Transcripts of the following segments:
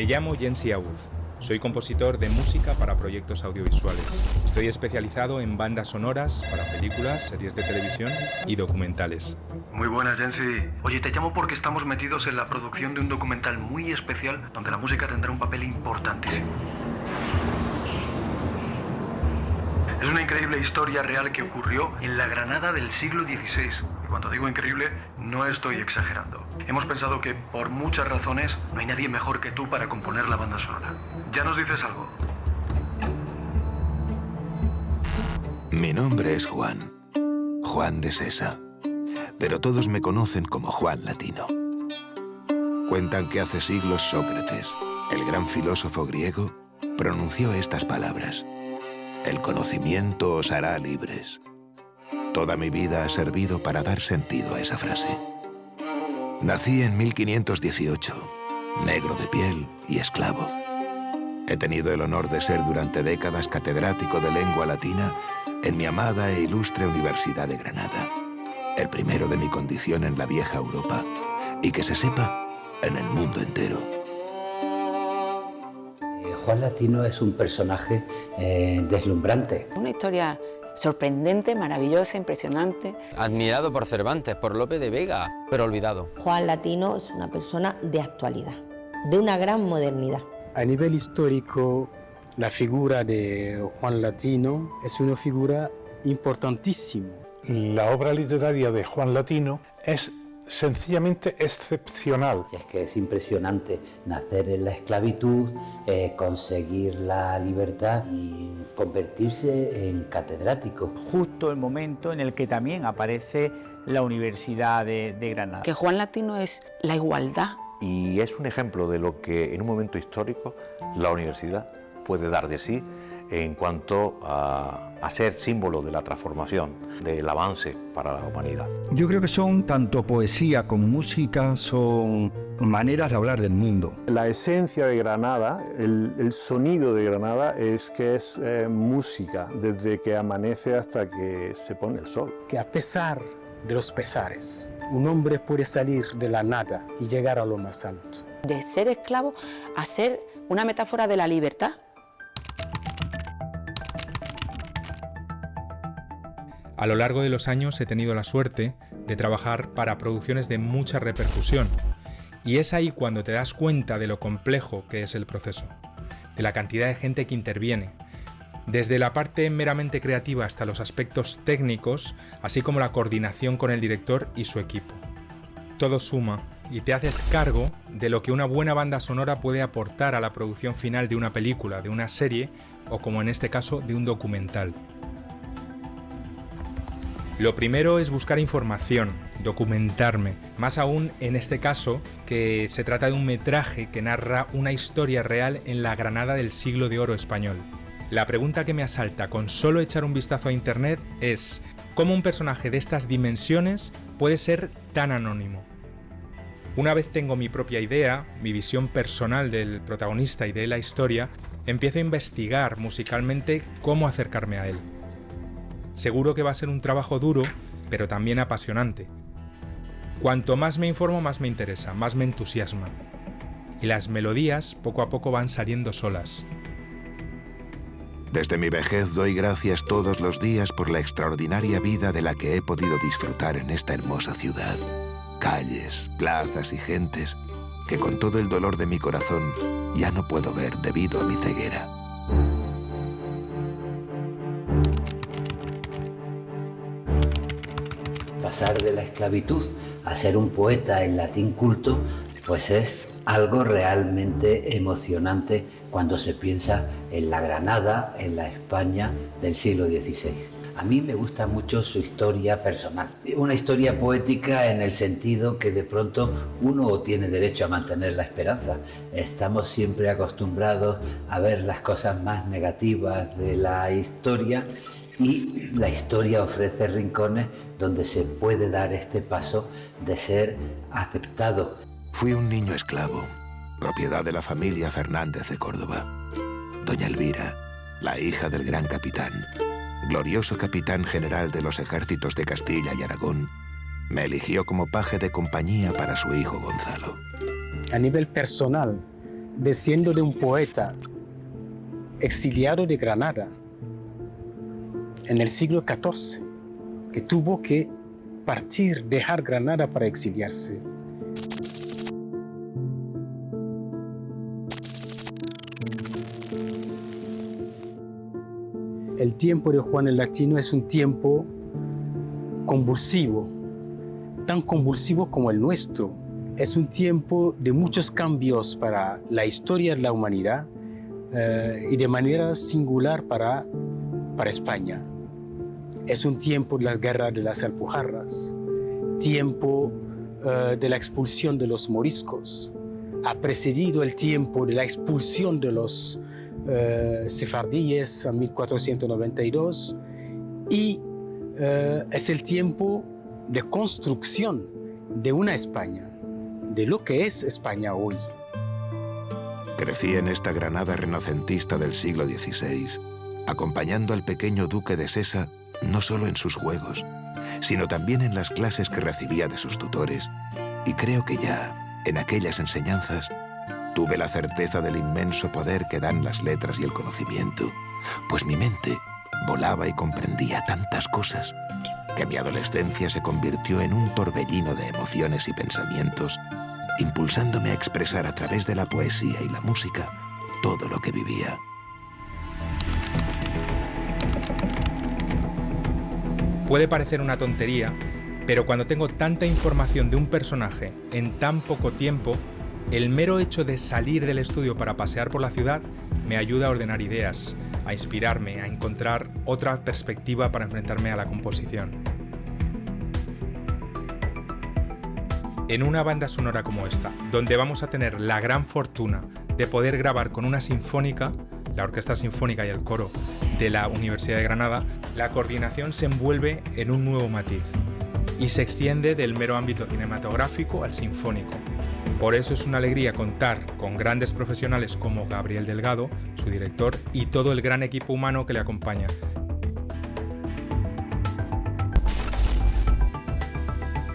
Me llamo Jensi Auz. Soy compositor de música para proyectos audiovisuales. Estoy especializado en bandas sonoras para películas, series de televisión y documentales. Muy buenas, Jensi. Oye, te llamo porque estamos metidos en la producción de un documental muy especial donde la música tendrá un papel importantísimo. Es una increíble historia real que ocurrió en la Granada del siglo XVI. Y cuando digo increíble, no estoy exagerando. Hemos pensado que, por muchas razones, no hay nadie mejor que tú para componer la banda sonora. ¿Ya nos dices algo? Mi nombre es Juan de Sesa, pero todos me conocen como Juan Latino. Cuentan que hace siglos Sócrates, el gran filósofo griego, pronunció estas palabras: el conocimiento os hará libres. Toda mi vida ha servido para dar sentido a esa frase. Nací en 1518, negro de piel y esclavo. He tenido el honor de ser durante décadas catedrático de lengua latina en mi amada e ilustre Universidad de Granada, el primero de mi condición en la vieja Europa, y que se sepa, en el mundo entero. Juan Latino es un personaje deslumbrante. Una historia sorprendente, maravillosa, impresionante. Admirado por Cervantes, por Lope de Vega, pero olvidado. Juan Latino es una persona de actualidad, de una gran modernidad. A nivel histórico, la figura de Juan Latino es una figura importantísima. La obra literaria de Juan Latino es sencillamente excepcional. Es que es impresionante nacer en la esclavitud, conseguir la libertad y convertirse en catedrático. Justo el momento en el que también aparece la Universidad de Granada. Que Juan Latino es la igualdad. Y es un ejemplo de lo que en un momento histórico la universidad puede dar de sí en cuanto a ser símbolo de la transformación, del avance para la humanidad. Yo creo que son tanto poesía como música, son maneras de hablar del mundo. La esencia de Granada, el sonido de Granada es que es música desde que amanece hasta que se pone el sol. Que a pesar de los pesares, un hombre puede salir de la nada y llegar a lo más alto. De ser esclavo a ser una metáfora de la libertad. A lo largo de los años he tenido la suerte de trabajar para producciones de mucha repercusión, y es ahí cuando te das cuenta de lo complejo que es el proceso, de la cantidad de gente que interviene, desde la parte meramente creativa hasta los aspectos técnicos, así como la coordinación con el director y su equipo. Todo suma y te haces cargo de lo que una buena banda sonora puede aportar a la producción final de una película, de una serie o, como en este caso, de un documental. Lo primero es buscar información, documentarme, más aún en este caso que se trata de un metraje que narra una historia real en la Granada del siglo de oro español. La pregunta que me asalta con solo echar un vistazo a internet es: ¿cómo un personaje de estas dimensiones puede ser tan anónimo? Una vez tengo mi propia idea, mi visión personal del protagonista y de la historia, empiezo a investigar musicalmente cómo acercarme a él. Seguro que va a ser un trabajo duro, pero también apasionante. Cuanto más me informo, más me interesa, más me entusiasma. Y las melodías poco a poco van saliendo solas. Desde mi vejez doy gracias todos los días por la extraordinaria vida de la que he podido disfrutar en esta hermosa ciudad. Calles, plazas y gentes que con todo el dolor de mi corazón ya no puedo ver debido a mi ceguera. Pasar de la esclavitud a ser un poeta en latín culto, pues es algo realmente emocionante cuando se piensa en la Granada, en la España del siglo XVI. A mí me gusta mucho su historia personal. Una historia poética en el sentido que de pronto uno tiene derecho a mantener la esperanza. Estamos siempre acostumbrados a ver las cosas más negativas de la historia, y la historia ofrece rincones donde se puede dar este paso de ser aceptado. Fui un niño esclavo, propiedad de la familia Fernández de Córdoba. Doña Elvira, la hija del gran capitán, glorioso capitán general de los ejércitos de Castilla y Aragón, me eligió como paje de compañía para su hijo Gonzalo. A nivel personal, desciendo de un poeta exiliado de Granada en el siglo XIV, que tuvo que partir, dejar Granada para exiliarse. El tiempo de Juan el Latino es un tiempo convulsivo, tan convulsivo como el nuestro. Es un tiempo de muchos cambios para la historia de la humanidad y de manera singular para España. Es un tiempo de la guerra de las Alpujarras, tiempo de la expulsión de los moriscos. Ha precedido el tiempo de la expulsión de los sefardíes en 1492 y es el tiempo de construcción de una España, de lo que es España hoy. Crecí en esta Granada renacentista del siglo XVI, acompañando al pequeño duque de Sesa no solo en sus juegos, sino también en las clases que recibía de sus tutores, y creo que ya, en aquellas enseñanzas, tuve la certeza del inmenso poder que dan las letras y el conocimiento, pues mi mente volaba y comprendía tantas cosas que mi adolescencia se convirtió en un torbellino de emociones y pensamientos, impulsándome a expresar a través de la poesía y la música todo lo que vivía. Puede parecer una tontería, pero cuando tengo tanta información de un personaje en tan poco tiempo, el mero hecho de salir del estudio para pasear por la ciudad me ayuda a ordenar ideas, a inspirarme, a encontrar otra perspectiva para enfrentarme a la composición. En una banda sonora como esta, donde vamos a tener la gran fortuna de poder grabar con una sinfónica, la Orquesta Sinfónica y el Coro de la Universidad de Granada, la coordinación se envuelve en un nuevo matiz y se extiende del mero ámbito cinematográfico al sinfónico. Por eso es una alegría contar con grandes profesionales como Gabriel Delgado, su director, y todo el gran equipo humano que le acompaña.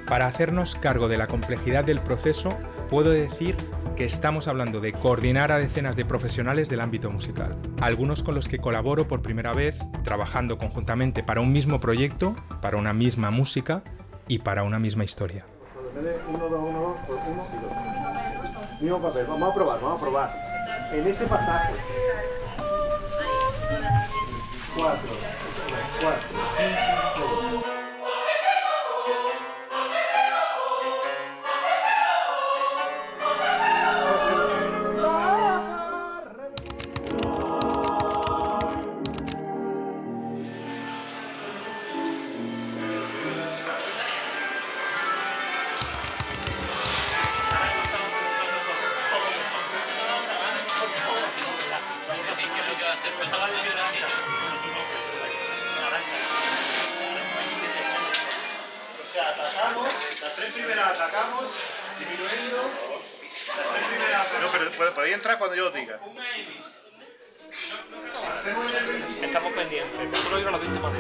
Para hacernos cargo de la complejidad del proceso, puedo decir que estamos hablando de coordinar a decenas de profesionales del ámbito musical, algunos con los que colaboro por primera vez, trabajando conjuntamente para un mismo proyecto, para una misma música y para una misma historia. 1, 2, 1, 2, 1 y 2. Mismo papel, vamos a probar. En ese pasaje. 4, 4, 5. Podéis entrar cuando yo os diga. Estamos pendientes. Solo ir a la víctima.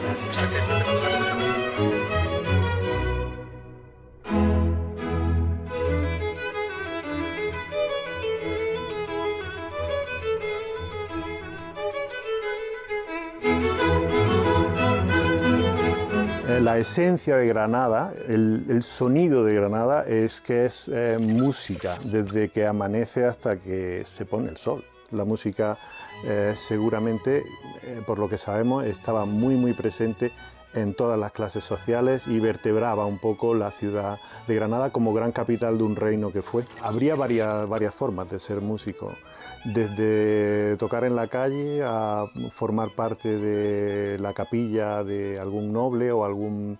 La esencia de Granada, el sonido de Granada es que es música, desde que amanece hasta que se pone el sol. La música seguramente, por lo que sabemos, estaba muy presente en todas las clases sociales y vertebraba un poco la ciudad de Granada como gran capital de un reino que fue. Habría varias formas de ser músico, desde tocar en la calle a formar parte de la capilla de algún noble o algún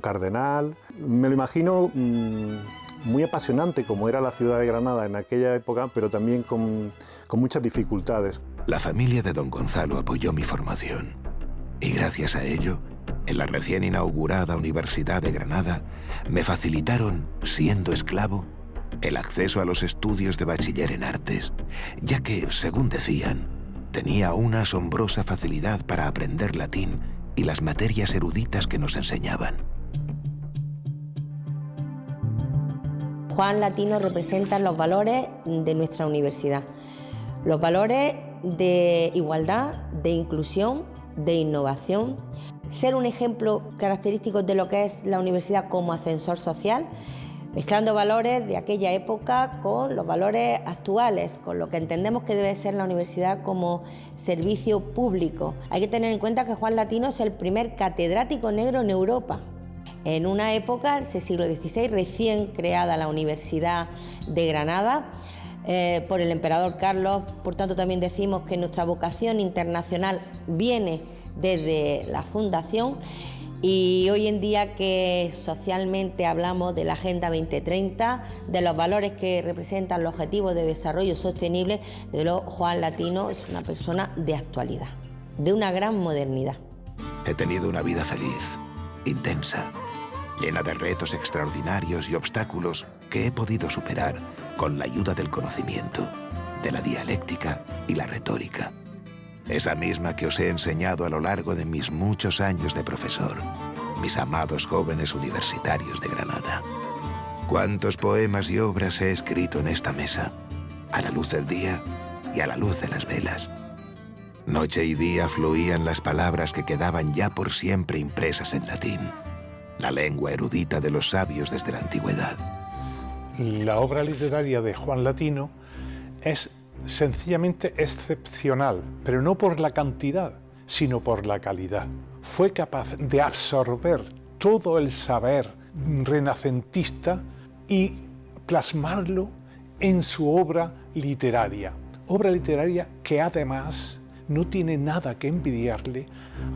cardenal. Me lo imagino muy apasionante como era la ciudad de Granada en aquella época, pero también con muchas dificultades. La familia de don Gonzalo apoyó mi formación y gracias a ello, en la recién inaugurada Universidad de Granada, me facilitaron, siendo esclavo, el acceso a los estudios de bachiller en artes, ya que, según decían, tenía una asombrosa facilidad para aprender latín y las materias eruditas que nos enseñaban. Juan Latino representa los valores de nuestra universidad, los valores de igualdad, de inclusión, de innovación, ser un ejemplo característico de lo que es la universidad como ascensor social, mezclando valores de aquella época con los valores actuales, con lo que entendemos que debe ser la universidad como servicio público. Hay que tener en cuenta que Juan Latino es el primer catedrático negro en Europa. En una época, el siglo XVI, recién creada la Universidad de Granada por el emperador Carlos, por tanto también decimos que nuestra vocación internacional viene desde la fundación. Y hoy en día que socialmente hablamos de la Agenda 2030, de los valores que representan los objetivos de desarrollo sostenible, de lo Juan Latino es una persona de actualidad, de una gran modernidad. He tenido una vida feliz, intensa, llena de retos extraordinarios y obstáculos que he podido superar con la ayuda del conocimiento, de la dialéctica y la retórica. Esa misma que os he enseñado a lo largo de mis muchos años de profesor, mis amados jóvenes universitarios de Granada. ¿Cuántos poemas y obras he escrito en esta mesa, a la luz del día y a la luz de las velas? Noche y día fluían las palabras que quedaban ya por siempre impresas en latín, la lengua erudita de los sabios desde la antigüedad. La obra literaria de Juan Latino es sencillamente excepcional, pero no por la cantidad, sino por la calidad. Fue capaz de absorber todo el saber renacentista y plasmarlo en su obra literaria que además no tiene nada que envidiarle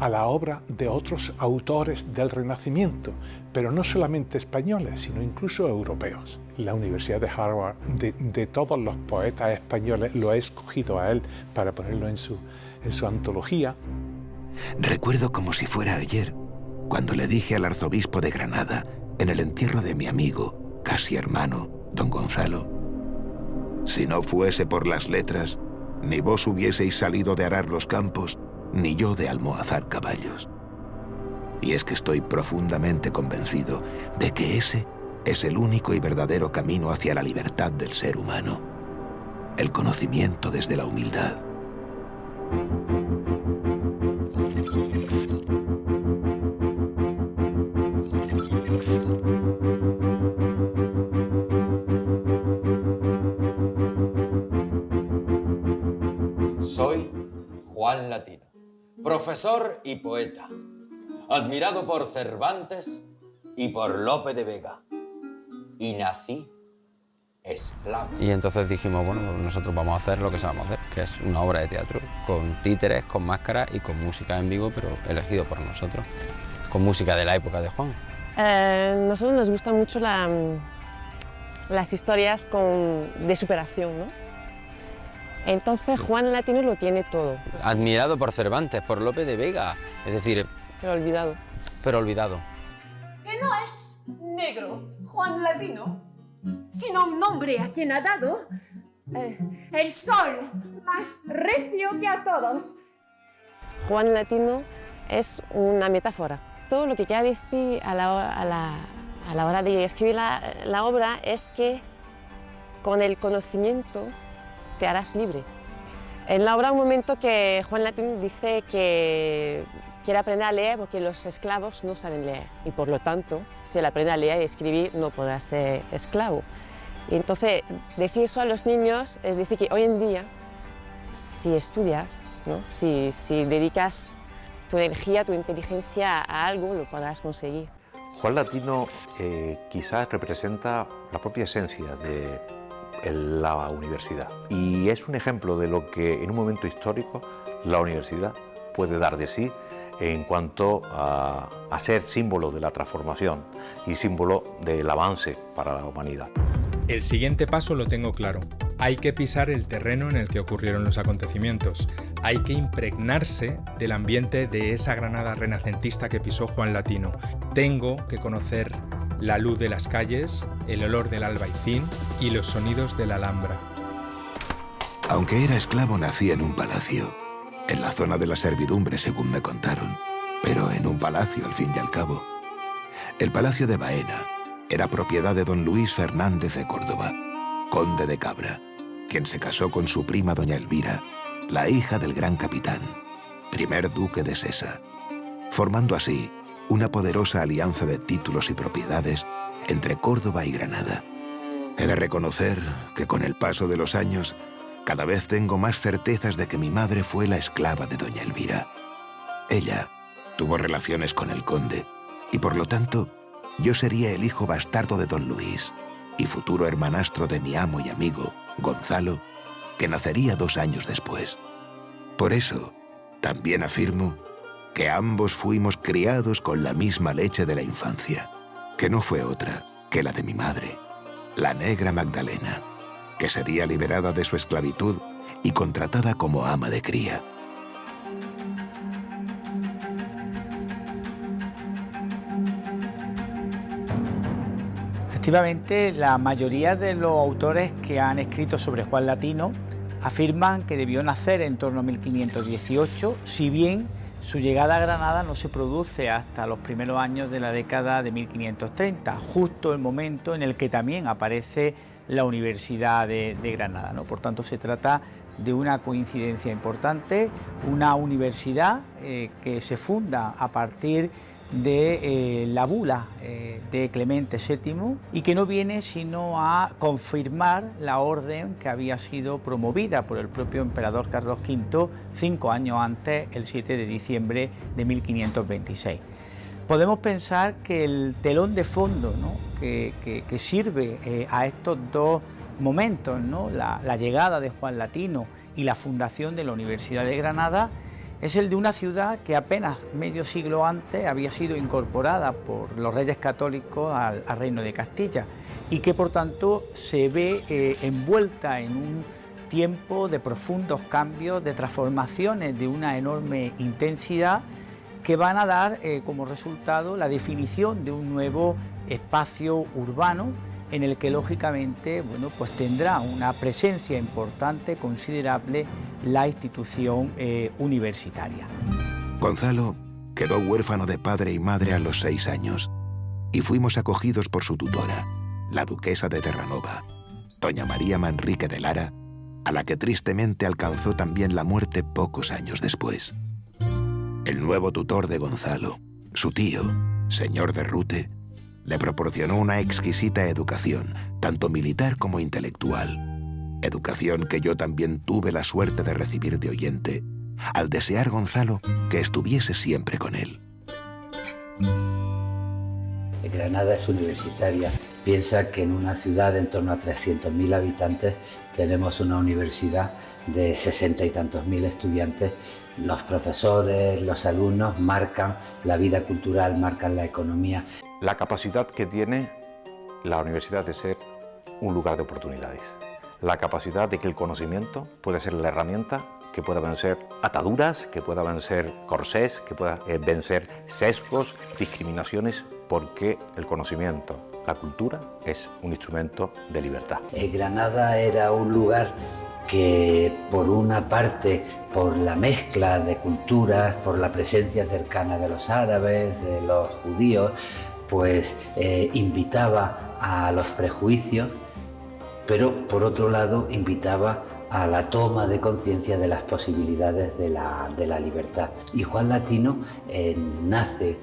a la obra de otros autores del Renacimiento, pero no solamente españoles, sino incluso europeos. La Universidad de Harvard, de todos los poetas españoles, lo ha escogido a él para ponerlo en su antología. Recuerdo como si fuera ayer, cuando le dije al arzobispo de Granada, en el entierro de mi amigo, casi hermano, don Gonzalo: si no fuese por las letras, ni vos hubieseis salido de arar los campos, ni yo de almohazar caballos. Y es que estoy profundamente convencido de que ese es el único y verdadero camino hacia la libertad del ser humano. El conocimiento desde la humildad. Soy Juan Latino, profesor y poeta, admirado por Cervantes y por Lope de Vega, y nací esclavo. Y entonces dijimos, bueno, nosotros vamos a hacer lo que sabemos hacer, que es una obra de teatro, con títeres, con máscaras y con música en vivo, pero elegido por nosotros, con música de la época de Juan. Nosotros nos gustan mucho las historias de superación, ¿no? Entonces Juan Latino lo tiene todo. Admirado por Cervantes, por Lope de Vega, es decir... Pero olvidado. Pero olvidado. Que no es negro Juan Latino, sino un nombre a quien ha dado el sol más recio que a todos. Juan Latino es una metáfora. Todo lo que quiere decir a la hora de escribir la obra es que con el conocimiento te harás libre. En la obra hay un momento que Juan Latino dice que quiere aprender a leer porque los esclavos no saben leer y por lo tanto, si él aprende a leer y escribir, no podrá ser esclavo. Y entonces, decir eso a los niños es decir que hoy en día, si estudias, ¿no? si dedicas tu energía, tu inteligencia a algo, lo podrás conseguir. Juan Latino quizás representa la propia esencia de la universidad y es un ejemplo de lo que en un momento histórico la universidad puede dar de sí en cuanto a ser símbolo de la transformación y símbolo del avance para la humanidad. El siguiente paso lo tengo claro. Hay que pisar el terreno en el que ocurrieron los acontecimientos. Hay que impregnarse del ambiente de esa Granada renacentista que pisó Juan Latino. Tengo que conocer la luz de las calles, el olor del albaicín y los sonidos de la Alhambra. Aunque era esclavo, nací en un palacio, en la zona de la servidumbre, según me contaron, pero en un palacio al fin y al cabo. El Palacio de Baena, era propiedad de don Luis Fernández de Córdoba, conde de Cabra, quien se casó con su prima doña Elvira, la hija del gran capitán, primer duque de Sesa, formando así una poderosa alianza de títulos y propiedades entre Córdoba y Granada. He de reconocer que con el paso de los años, cada vez tengo más certezas de que mi madre fue la esclava de doña Elvira. Ella tuvo relaciones con el conde y por lo tanto yo sería el hijo bastardo de don Luis y futuro hermanastro de mi amo y amigo, Gonzalo, que nacería 2 años después. Por eso, también afirmo que ambos fuimos criados con la misma leche de la infancia, que no fue otra que la de mi madre, la negra Magdalena, que sería liberada de su esclavitud y contratada como ama de cría. Efectivamente, la mayoría de los autores que han escrito sobre Juan Latino afirman que debió nacer en torno a 1518, si bien su llegada a Granada no se produce hasta los primeros años de la década de 1530, justo el momento en el que también aparece la Universidad de Granada, ¿no? Por tanto, se trata de una coincidencia importante, una universidad que se funda a partir de la bula de Clemente VII y que no viene sino a confirmar la orden que había sido promovida por el propio emperador Carlos V 5 años antes, el 7 de diciembre de 1526. Podemos pensar que el telón de fondo, ¿no?, que sirve a estos dos momentos, ¿no?, la llegada de Juan Latino y la fundación de la Universidad de Granada, es el de una ciudad que apenas medio siglo antes había sido incorporada por los reyes católicos al Reino de Castilla y que por tanto se ve envuelta en un tiempo de profundos cambios, de transformaciones de una enorme intensidad que van a dar como resultado la definición de un nuevo espacio urbano en el que lógicamente, bueno, pues tendrá una presencia importante, considerable, la institución universitaria. Gonzalo quedó huérfano de padre y madre a los 6 años y fuimos acogidos por su tutora, la duquesa de Terranova, doña María Manrique de Lara, a la que tristemente alcanzó también la muerte pocos años después. El nuevo tutor de Gonzalo, su tío, señor de Rute, le proporcionó una exquisita educación, tanto militar como intelectual. Educación que yo también tuve la suerte de recibir de oyente, al desear Gonzalo que estuviese siempre con él. Granada es universitaria. Piensa que en una ciudad de en torno a 300.000 habitantes tenemos una universidad de 60 y tantos mil estudiantes. Los profesores, los alumnos marcan la vida cultural, marcan la economía. La capacidad que tiene la universidad de ser un lugar de oportunidades. La capacidad de que el conocimiento puede ser la herramienta que pueda vencer ataduras, que pueda vencer corsés, que pueda vencer sesgos, discriminaciones, porque el conocimiento, la cultura, es un instrumento de libertad. Granada era un lugar que, por una parte, por la mezcla de culturas, por la presencia cercana de los árabes, de los judíos, pues invitaba a los prejuicios, pero por otro lado invitaba a la toma de conciencia de las posibilidades de la libertad. Y Juan Latino nace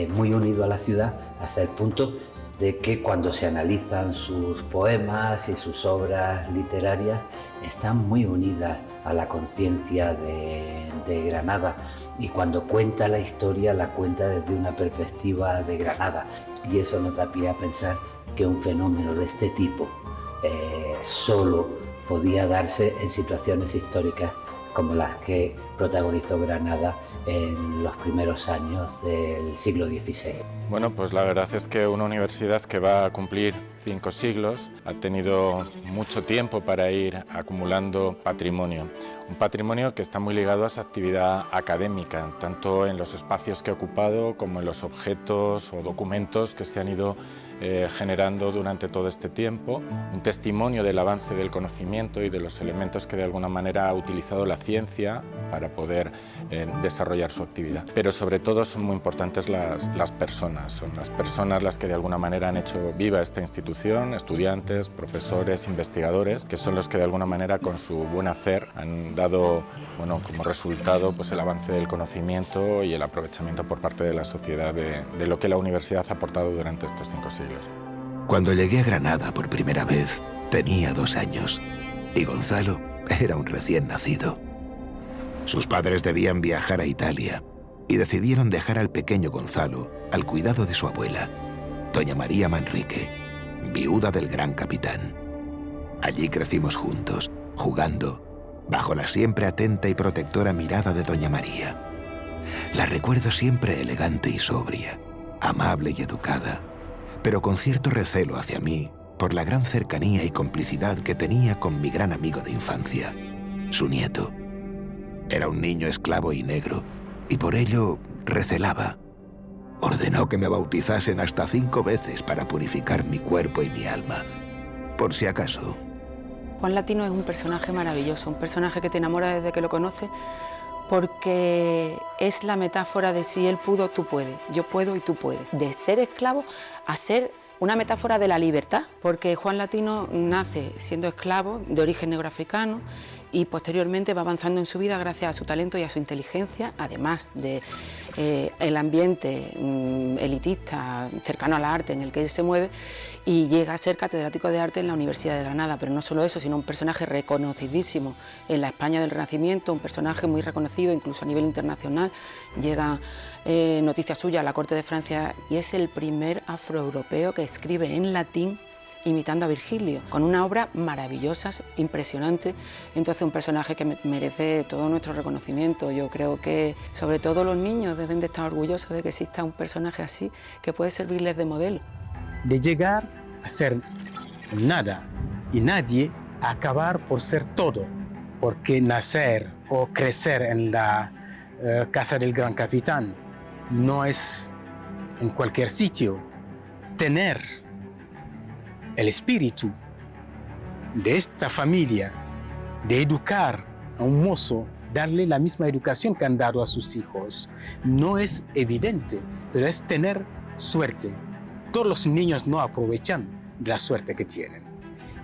muy unido a la ciudad hasta el punto de que cuando se analizan sus poemas y sus obras literarias están muy unidas a la conciencia de Granada, y cuando cuenta la historia la cuenta desde una perspectiva de Granada, y eso nos da pie a pensar que un fenómeno de este tipo solo podía darse en situaciones históricas como las que protagonizó Granada en los primeros años del siglo XVI. Bueno, pues la verdad es que una universidad que va a cumplir 5 siglos ha tenido mucho tiempo para ir acumulando patrimonio. Un patrimonio que está muy ligado a su actividad académica, tanto en los espacios que ha ocupado como en los objetos o documentos que se han ido generando durante todo este tiempo, un testimonio del avance del conocimiento y de los elementos que de alguna manera ha utilizado la ciencia para poder desarrollar su actividad. Pero sobre todo son muy importantes las personas. son las personas las que de alguna manera han hecho viva esta institución, estudiantes, profesores, investigadores, que son los que de alguna manera con su buen hacer han dado, bueno, como resultado pues el avance del conocimiento y el aprovechamiento por parte de la sociedad de lo que la universidad ha aportado durante estos 5 siglos. Cuando llegué a Granada por primera vez, tenía 2 años y Gonzalo era un recién nacido. Sus padres debían viajar a Italia y decidieron dejar al pequeño Gonzalo al cuidado de su abuela, doña María Manrique, viuda del gran capitán. Allí crecimos juntos, jugando, bajo la siempre atenta y protectora mirada de doña María. La recuerdo siempre elegante y sobria, amable y educada, pero con cierto recelo hacia mí por la gran cercanía y complicidad que tenía con mi gran amigo de infancia, su nieto. Era un niño esclavo y negro, y por ello recelaba. Ordenó que me bautizasen hasta 5 veces para purificar mi cuerpo y mi alma, por si acaso. Juan Latino es un personaje maravilloso, un personaje que te enamora desde que lo conoces, porque es la metáfora de si él pudo, tú puedes, yo puedo y tú puedes. De ser esclavo a ser una metáfora de la libertad, porque Juan Latino nace siendo esclavo de origen negroafricano y posteriormente va avanzando en su vida gracias a su talento y a su inteligencia, además de el ambiente elitista cercano al arte en el que él se mueve, y llega a ser catedrático de arte en la Universidad de Granada. Pero no solo eso, sino un personaje reconocidísimo en la España del Renacimiento, un personaje muy reconocido incluso a nivel internacional. Llega noticias suyas a la corte de Francia y es el primer afroeuropeo que escribe en latín imitando a Virgilio, con una obra maravillosa, impresionante. Entonces, un personaje que merece todo nuestro reconocimiento. Yo creo que sobre todo los niños deben de estar orgullosos de que exista un personaje así que puede servirles de modelo. De llegar a ser nada y nadie, a acabar por ser todo, porque nacer o crecer en la casa del gran capitán no es en cualquier sitio. Tener el espíritu de esta familia, de educar a un mozo, darle la misma educación que han dado a sus hijos, no es evidente, pero es tener suerte. Todos los niños no aprovechan de la suerte que tienen.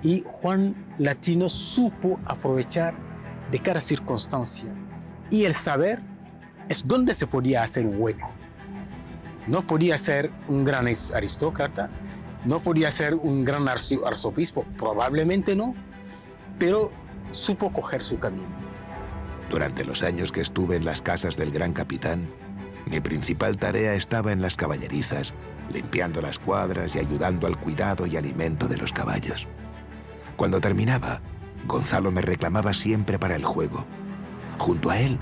Y Juan Latino supo aprovechar de cada circunstancia. Y el saber es donde se podía hacer un hueco. No podía ser un gran aristócrata, no podía ser un gran arzobispo, probablemente no, pero supo coger su camino. Durante los años que estuve en las casas del gran capitán, mi principal tarea estaba en las caballerizas, limpiando las cuadras y ayudando al cuidado y alimento de los caballos. Cuando terminaba, Gonzalo me reclamaba siempre para el juego. Junto a él,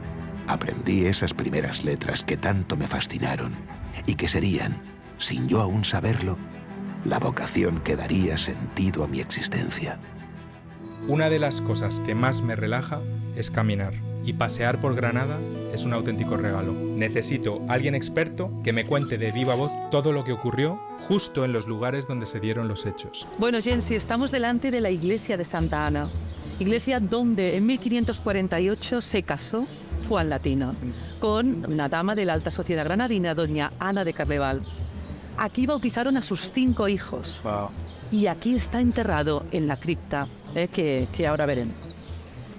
aprendí esas primeras letras que tanto me fascinaron y que serían, sin yo aún saberlo, la vocación que daría sentido a mi existencia. Una de las cosas que más me relaja es caminar, y pasear por Granada es un auténtico regalo. Necesito a alguien experto que me cuente de viva voz todo lo que ocurrió justo en los lugares donde se dieron los hechos. Bueno, Jensi, estamos delante de la iglesia de Santa Ana, iglesia donde en 1548 se casó Juan Latino con una dama de la alta sociedad granadina, doña Ana de Carleval. Aquí bautizaron a sus 5 hijos. Wow. Y aquí está enterrado en la cripta, que ahora veremos.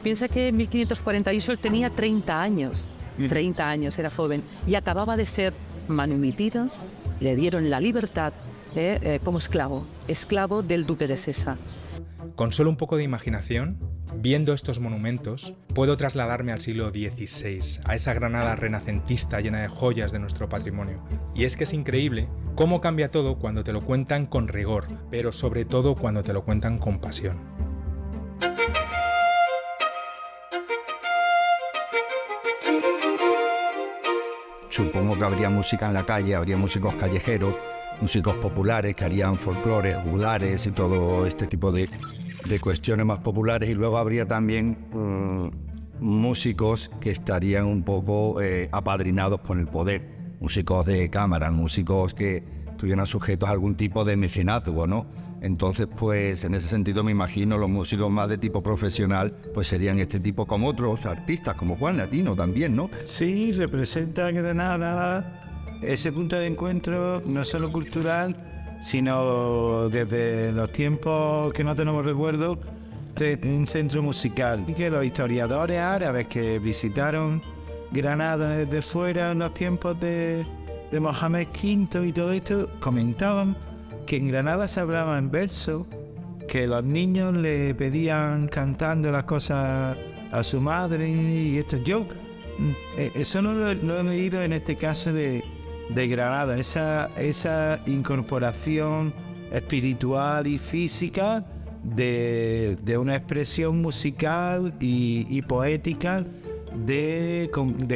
Piensa que en 1548 él tenía 30 años. 30 años, era joven. Y acababa de ser manumitido. Le dieron la libertad como esclavo del duque de Sesa. Con solo un poco de imaginación, viendo estos monumentos, puedo trasladarme al siglo XVI, a esa Granada renacentista llena de joyas de nuestro patrimonio. Y es que es increíble cómo cambia todo cuando te lo cuentan con rigor, pero sobre todo cuando te lo cuentan con pasión. Supongo que habría música en la calle, habría músicos callejeros, músicos populares que harían folclores, juglares y todo este tipo de cuestiones más populares, y luego habría también músicos que estarían un poco apadrinados por el poder, músicos de cámara, músicos que estuvieran sujetos a algún tipo de mecenazgo, ¿no? Entonces, pues en ese sentido me imagino los músicos más de tipo profesional pues serían este tipo, como otros artistas, como Juan Latino también, ¿no? Sí, representa Granada ese punto de encuentro no solo cultural, sino desde los tiempos que no tenemos recuerdo, de un centro musical. Y que los historiadores árabes que visitaron Granada desde fuera en los tiempos de Mohamed V y todo esto, comentaban que en Granada se hablaba en verso, que los niños le pedían cantando las cosas a su madre y esto. Yo eso no lo he leído en este caso de Granada, esa incorporación espiritual y física de una expresión musical y poética de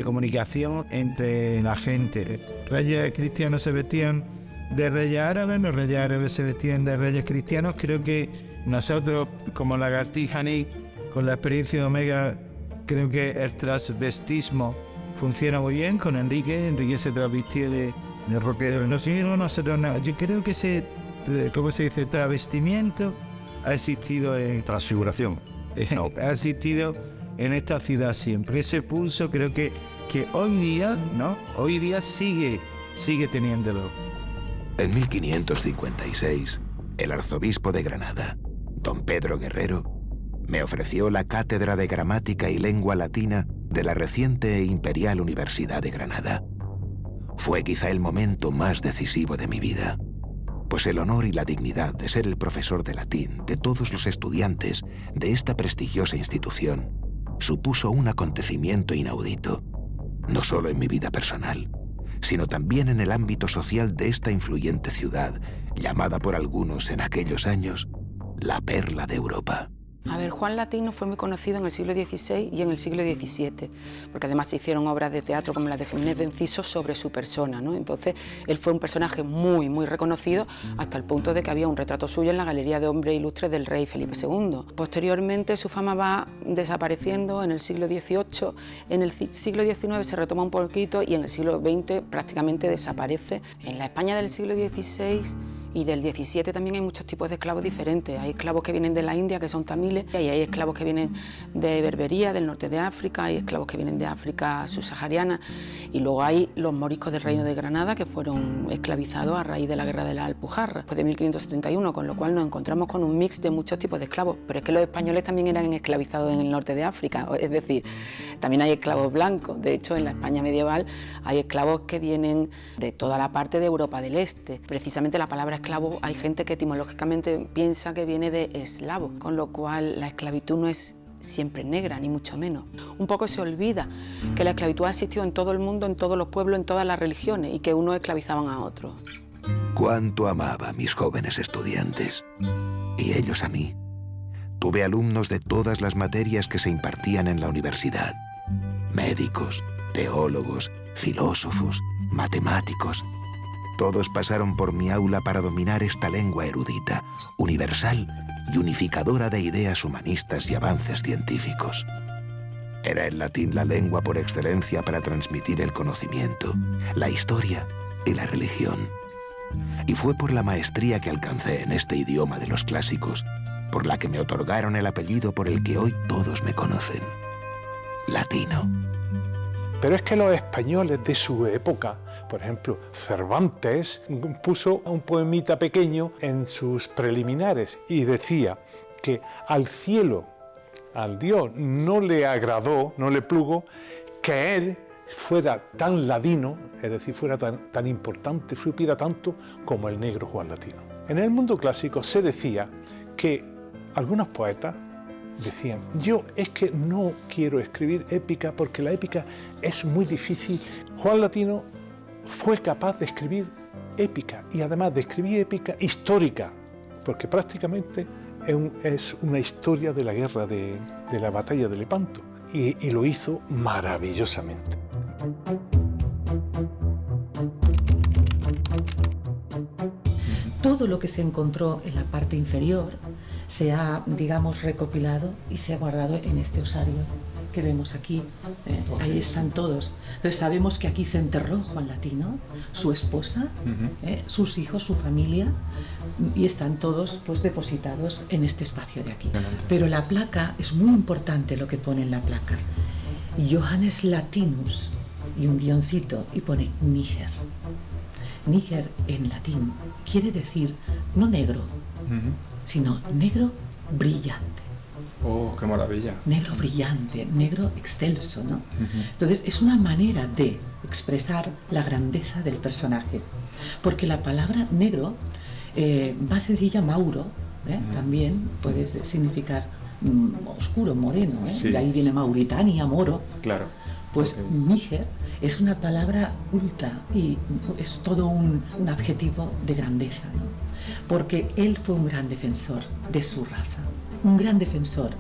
comunicación entre la gente. Reyes cristianos se vestían de reyes árabes, los reyes árabes se vestían de reyes cristianos. Creo que nosotros, como Lagartija Nick, con la experiencia de Omega, creo que el transvestismo funciona muy bien con Enrique. Enrique se transvistió de rockero. Yo creo que ese, ¿cómo se dice? Travestimiento ha existido en... Transfiguración. No. Ha existido en esta ciudad siempre. Ese pulso creo que hoy día, ¿no? Hoy día sigue teniéndolo. En 1556, el arzobispo de Granada, don Pedro Guerrero, me ofreció la cátedra de gramática y lengua latina de la reciente e imperial Universidad de Granada. Fue quizá el momento más decisivo de mi vida, pues el honor y la dignidad de ser el profesor de latín de todos los estudiantes de esta prestigiosa institución supuso un acontecimiento inaudito, no solo en mi vida personal, sino también en el ámbito social de esta influyente ciudad, llamada por algunos en aquellos años la perla de Europa. A ver, Juan Latino fue muy conocido en el siglo XVI y en el siglo XVII, porque además se hicieron obras de teatro como la de Jiménez de Enciso sobre su persona, ¿no? Entonces, él fue un personaje muy, muy reconocido hasta el punto de que había un retrato suyo en la Galería de Hombres Ilustres del rey Felipe II. Posteriormente, su fama va desapareciendo en el siglo XVIII, en el siglo XIX se retoma un poquito y en el siglo XX prácticamente desaparece. En la España del siglo XVI y del XVII también hay muchos tipos de esclavos diferentes. Hay esclavos que vienen de la India, que son tamiles, y hay esclavos que vienen de Berbería, del norte de África, hay esclavos que vienen de África subsahariana, y luego hay los moriscos del Reino de Granada que fueron esclavizados a raíz de la Guerra de la Alpujarra, después de 1571, con lo cual nos encontramos con un mix de muchos tipos de esclavos. Pero es que los españoles también eran esclavizados en el norte de África, es decir, también hay esclavos blancos. De hecho, en la España medieval hay esclavos que vienen de toda la parte de Europa del Este. Precisamente la palabra esclavo, hay gente que etimológicamente piensa que viene de eslavo, con lo cual la esclavitud no es siempre negra, ni mucho menos. Un poco se olvida que la esclavitud ha existido en todo el mundo, en todos los pueblos, en todas las religiones, y que unos esclavizaban a otros. Cuánto amaba a mis jóvenes estudiantes, y ellos a mí. Tuve alumnos de todas las materias que se impartían en la universidad: médicos, teólogos, filósofos, matemáticos. Todos pasaron por mi aula para dominar esta lengua erudita, universal y unificadora de ideas humanistas y avances científicos. Era el latín la lengua por excelencia para transmitir el conocimiento, la historia y la religión. Y fue por la maestría que alcancé en este idioma de los clásicos, por la que me otorgaron el apellido por el que hoy todos me conocen: latino. Pero es que los españoles de su época, por ejemplo, Cervantes puso un poemita pequeño en sus preliminares y decía que al cielo, al Dios, no le agradó, no le plugo que él fuera tan ladino, es decir, fuera tan importante, supiera tanto como el negro Juan Latino. En el mundo clásico se decía que algunos poetas decían: yo es que no quiero escribir épica porque la épica es muy difícil. Juan Latino fue capaz de escribir épica, y además de escribir épica histórica, porque prácticamente es una historia de la guerra de la batalla de Lepanto, y lo hizo maravillosamente. Todo lo que se encontró en la parte inferior se ha, digamos, recopilado y se ha guardado en este osario que vemos aquí. Ahí están todos. Entonces sabemos que aquí se enterró Juan Latino, su esposa, sus hijos, su familia, y están todos pues depositados en este espacio de aquí. Pero la placa, es muy importante lo que pone en la placa: Johannes Latinus, y un guioncito, y pone Níger. Níger en latín quiere decir no negro, sino negro brillante. ¡Oh, qué maravilla! Negro brillante, negro excelso, ¿no? Entonces es una manera de expresar la grandeza del personaje. Porque la palabra negro, más sencilla, mauro, también puede significar oscuro, moreno, Sí. De ahí viene Mauritania, moro. Claro. Pues Níger es una palabra culta y es todo un adjetivo de grandeza, ¿no? Porque él fue un gran defensor de su raza, un gran defensor.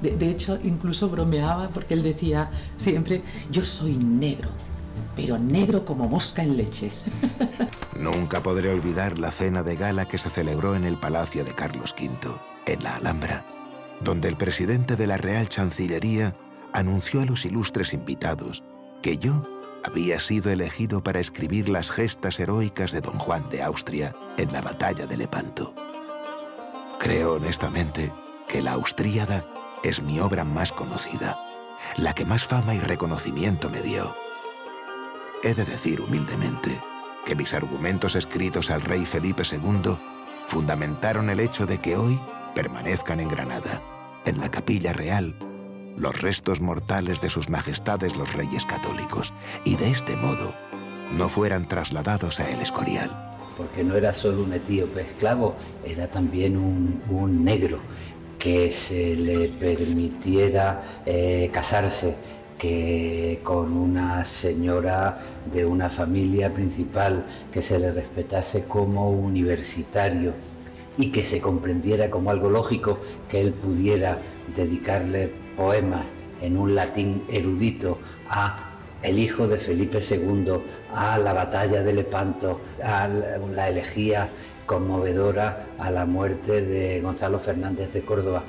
De hecho, incluso bromeaba porque él decía siempre, yo soy negro, pero negro como mosca en leche. Nunca podré olvidar la cena de gala que se celebró en el Palacio de Carlos V, en la Alhambra, donde el presidente de la Real Chancillería anunció a los ilustres invitados que yo había sido elegido para escribir las gestas heroicas de Don Juan de Austria en la batalla de Lepanto. Creo honestamente que la Austríada es mi obra más conocida, la que más fama y reconocimiento me dio. He de decir humildemente que mis argumentos escritos al rey Felipe II fundamentaron el hecho de que hoy permanezcan en Granada, en la Capilla Real, los restos mortales de sus majestades los reyes católicos, y de este modo no fueran trasladados a El Escorial. Porque no era solo un etíope esclavo, era también un negro, que se le permitiera casarse que con una señora de una familia principal, que se le respetase como universitario y que se comprendiera como algo lógico que él pudiera dedicarle poemas en un latín erudito a el hijo de Felipe II, a la batalla de Lepanto, a la elegía conmovedora a la muerte de Gonzalo Fernández de Córdoba.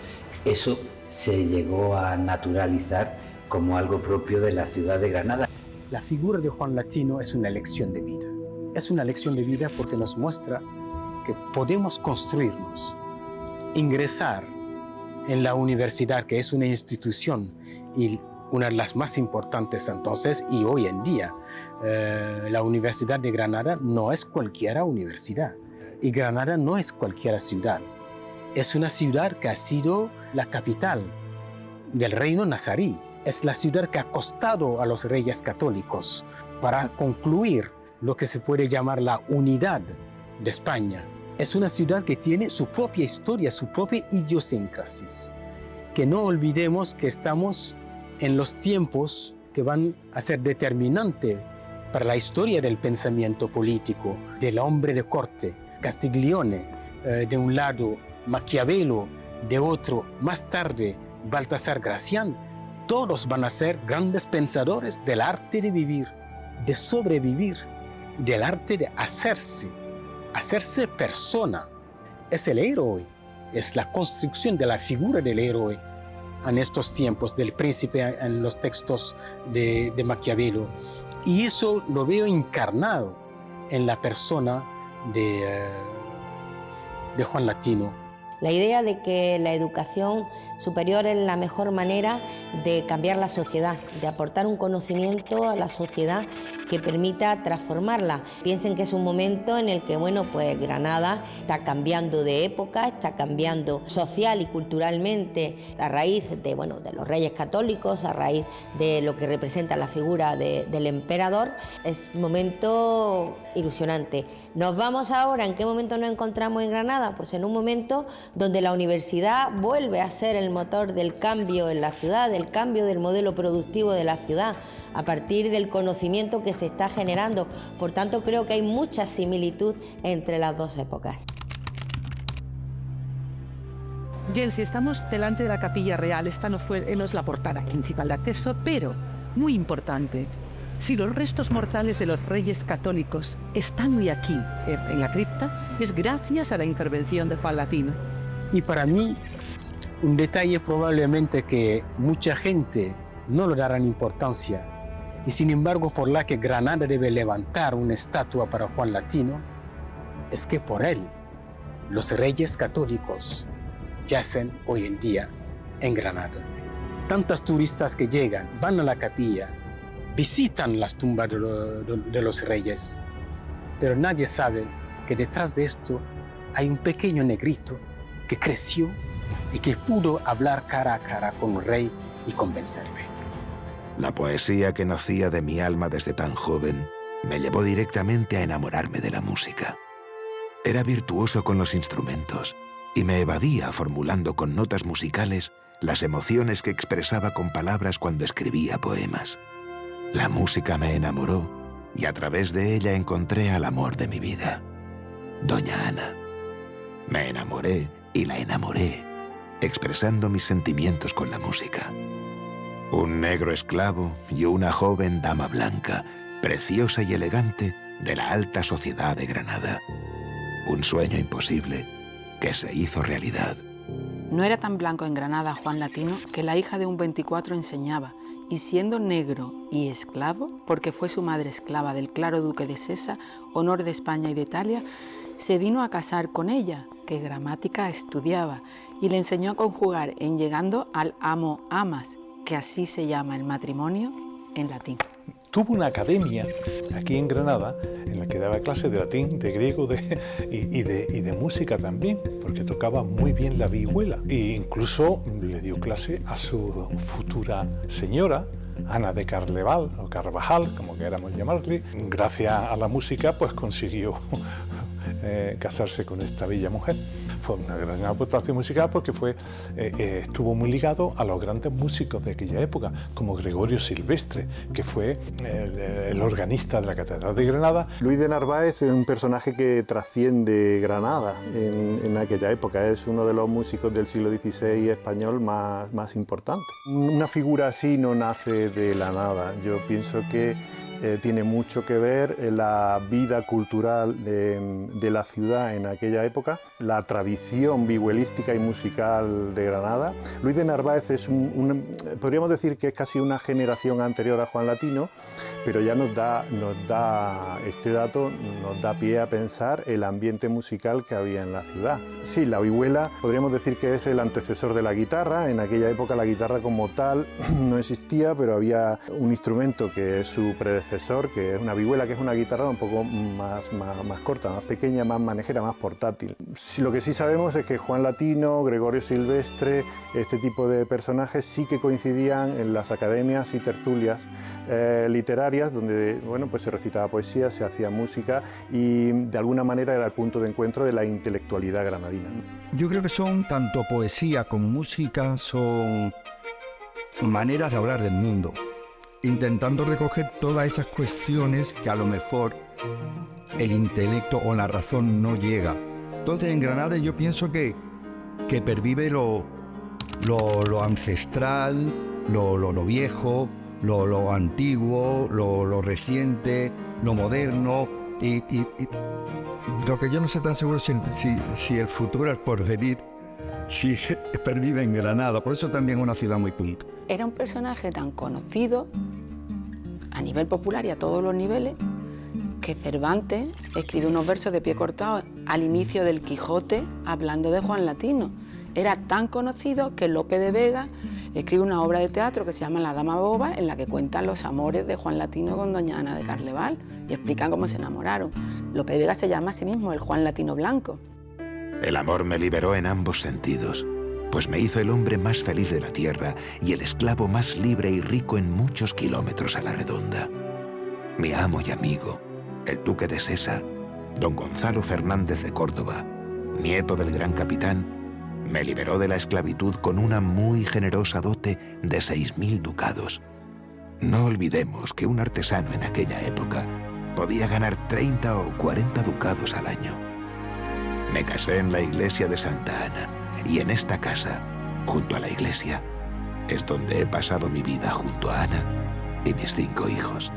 Eso se llegó a naturalizar como algo propio de la ciudad de Granada. La figura de Juan Latino es una lección de vida. Es una lección de vida porque nos muestra que podemos construirnos, ingresar en la universidad, que es una institución y una de las más importantes entonces y hoy en día. La Universidad de Granada no es cualquier universidad y Granada no es cualquier ciudad. Es una ciudad que ha sido la capital del reino nazarí. Es la ciudad que ha costado a los reyes católicos para concluir lo que se puede llamar la unidad de España. Es una ciudad que tiene su propia historia, su propia idiosincrasia. Que no olvidemos que estamos en los tiempos que van a ser determinantes para la historia del pensamiento político, del hombre de corte, Castiglione, de un lado, Maquiavelo, de otro, más tarde, Baltasar Gracián. Todos van a ser grandes pensadores del arte de vivir, de sobrevivir, del arte de hacerse persona. Es el héroe, es la construcción de la figura del héroe en estos tiempos, del príncipe en los textos de Maquiavelo. Y eso lo veo encarnado en la persona de Juan Latino. La idea de que la educación superior es la mejor manera de cambiar la sociedad, de aportar un conocimiento a la sociedad que permita transformarla. Piensen que es un momento en el que, pues Granada está cambiando de época, está cambiando social y culturalmente a raíz de los reyes católicos, a raíz de lo que representa la figura del emperador. Es un momento ilusionante. Nos vamos ahora, ¿en qué momento nos encontramos en Granada? Pues en un momento donde la universidad vuelve a ser el motor del cambio en la ciudad, del cambio del modelo productivo de la ciudad, a partir del conocimiento que se está generando. Por tanto, creo que hay mucha similitud entre las dos épocas. Jensi, estamos delante de la Capilla Real. Esta no es la portada principal de acceso, pero, muy importante, si los restos mortales de los reyes católicos están hoy aquí, en la cripta, es gracias a la intervención de Juan Latino. Y para mí, un detalle probablemente que mucha gente no le dará importancia, y sin embargo por la que Granada debe levantar una estatua para Juan Latino, es que por él los reyes católicos yacen hoy en día en Granada. Tantos turistas que llegan, van a la capilla, visitan las tumbas de los reyes, Pero nadie sabe que detrás de esto hay un pequeño negrito que creció y que pudo hablar cara a cara con un rey y convencerme. La poesía que nacía de mi alma desde tan joven me llevó directamente a enamorarme de la música. Era virtuoso con los instrumentos y me evadía formulando con notas musicales las emociones que expresaba con palabras cuando escribía poemas. La música me enamoró y a través de ella encontré al amor de mi vida, Doña Ana. Me enamoré y la enamoré, expresando mis sentimientos con la música. Un negro esclavo y una joven dama blanca, preciosa y elegante de la alta sociedad de Granada. Un sueño imposible que se hizo realidad. No era tan blanco en Granada Juan Latino que la hija de un 24 enseñaba, y siendo negro y esclavo, porque fue su madre esclava del claro duque de Sesa, honor de España y de Italia, se vino a casar con ella, que gramática estudiaba, y le enseñó a conjugar en llegando al amo-amas, que así se llama el matrimonio en latín. Tuvo una academia aquí en Granada en la que daba clases de latín, de griego y de música también, porque tocaba muy bien la vihuela. E incluso le dio clase a su futura señora, Ana de Carleval, o Carvajal, como queramos llamarle. Gracias a la música, pues consiguió casarse con esta bella mujer. Fue una gran aportación musical porque estuvo muy ligado a los grandes músicos de aquella época, como Gregorio Silvestre, que fue el organista de la Catedral de Granada. Luis de Narváez es un personaje que trasciende Granada en aquella época. Es uno de los músicos del siglo XVI español más importantes. Una figura así no nace de la nada. Yo pienso que tiene mucho que ver la vida cultural de la ciudad en aquella época, la tradición vihuelística y musical de Granada. Luis de Narváez es podríamos decir que es casi una generación anterior a Juan Latino, pero ya este dato nos da pie a pensar el ambiente musical que había en la ciudad. Sí, la vihuela podríamos decir que es el antecesor de la guitarra. En aquella época la guitarra como tal no existía, pero había un instrumento que es su predecesor, que es una vihuela, que es una guitarra un poco más corta, más pequeña, más manejera, más portátil. Lo que sí sabemos es que Juan Latino, Gregorio Silvestre, este tipo de personajes sí que coincidían en las academias y tertulias literarias, donde pues se recitaba poesía, se hacía música y de alguna manera era el punto de encuentro de la intelectualidad granadina. Yo creo que son tanto poesía como música, son maneras de hablar del mundo, intentando recoger todas esas cuestiones que a lo mejor el intelecto o la razón no llega. Entonces en Granada yo pienso que pervive lo ancestral, lo viejo, lo antiguo, lo reciente, lo moderno y lo que yo no sé tan seguro si el futuro, el porvenir, si pervive en Granada. Por eso también es una ciudad muy punk. Era un personaje tan conocido a nivel popular y a todos los niveles que Cervantes escribió unos versos de pie cortado al inicio del Quijote hablando de Juan Latino. Era tan conocido que Lope de Vega escribe una obra de teatro que se llama La Dama Boba, en la que cuentan los amores de Juan Latino con doña Ana de Carleval y explican cómo se enamoraron. Lope de Vega se llama a sí mismo el Juan Latino Blanco. El amor me liberó en ambos sentidos, pues me hizo el hombre más feliz de la tierra y el esclavo más libre y rico en muchos kilómetros a la redonda. Mi amo y amigo, el duque de Sesa, don Gonzalo Fernández de Córdoba, nieto del gran capitán, me liberó de la esclavitud con una muy generosa dote de 6.000 ducados. No olvidemos que un artesano en aquella época podía ganar 30 o 40 ducados al año. Me casé en la iglesia de Santa Ana y en esta casa, junto a la iglesia, es donde he pasado mi vida junto a Ana y mis 5 hijos.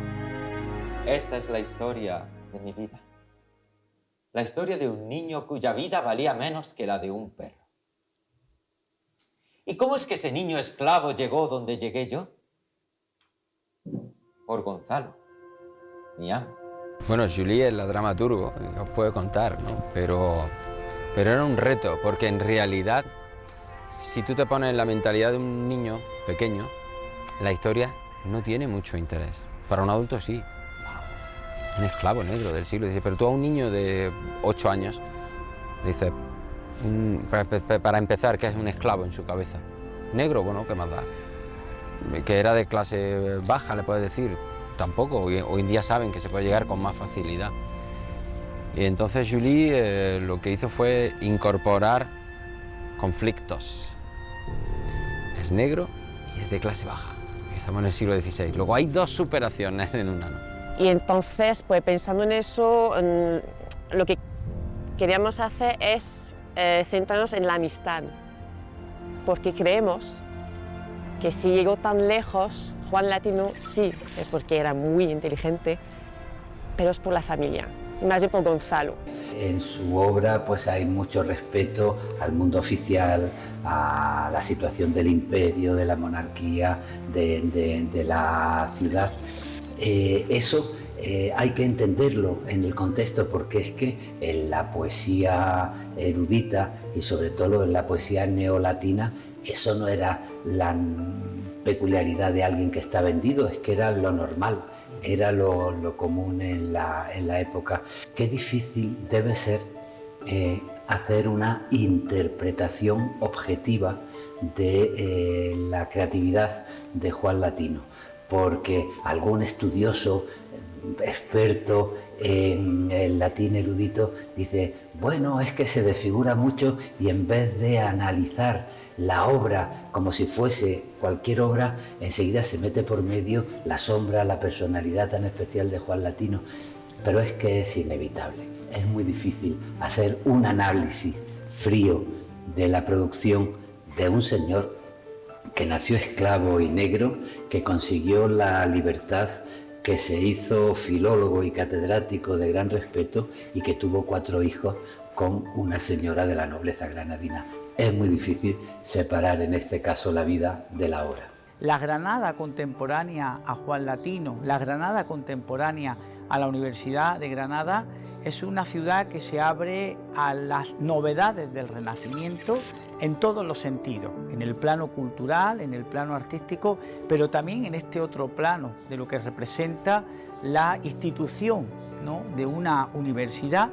Esta es la historia de mi vida. La historia de un niño cuya vida valía menos que la de un perro. ¿Y cómo es que ese niño esclavo llegó donde llegué yo? Por Gonzalo, mi amo. Bueno, Julie es la dramaturgo, os puedo contar, ¿no? Pero era un reto, porque en realidad, si tú te pones en la mentalidad de un niño pequeño, la historia no tiene mucho interés. Para un adulto sí. un esclavo negro del siglo XVI. Pero tú a un niño de 8 años le dices, para empezar, ¿qué es un esclavo en su cabeza? Negro, bueno, ¿qué más da? Que era de clase baja, le puedes decir, tampoco. Hoy en día saben que se puede llegar con más facilidad. Y entonces Julie lo que hizo fue incorporar conflictos. Es negro y es de clase baja. Estamos en el siglo XVI. Luego hay 2 superaciones en una, ¿no? Y entonces, pues pensando en eso, lo que queríamos hacer es centrarnos en la amistad, porque creemos que si llegó tan lejos, Juan Latino sí, es porque era muy inteligente, pero es por la familia, y más bien por Gonzalo. En su obra pues hay mucho respeto al mundo oficial, a la situación del imperio, de la monarquía, de la ciudad. Eso hay que entenderlo en el contexto, porque es que en la poesía erudita y sobre todo en la poesía neolatina, eso no era la peculiaridad de alguien que está vendido, es que era lo normal, era lo común en la época. Qué difícil debe ser hacer una interpretación objetiva de la creatividad de Juan Latino, porque algún estudioso experto en el latín erudito dice, bueno, es que se desfigura mucho, y en vez de analizar la obra como si fuese cualquier obra, enseguida se mete por medio la sombra, la personalidad tan especial de Juan Latino. Pero es que es inevitable, es muy difícil hacer un análisis frío de la producción de un señor que nació esclavo y negro, que consiguió la libertad, que se hizo filólogo y catedrático de gran respeto y que tuvo 4 hijos con una señora de la nobleza granadina. Es muy difícil separar en este caso la vida de la obra. La Granada contemporánea a Juan Latino, la Granada contemporánea a la Universidad de Granada, es una ciudad que se abre a las novedades del Renacimiento en todos los sentidos, en el plano cultural, en el plano artístico, pero también en este otro plano de lo que representa la institución, ¿no?, de una universidad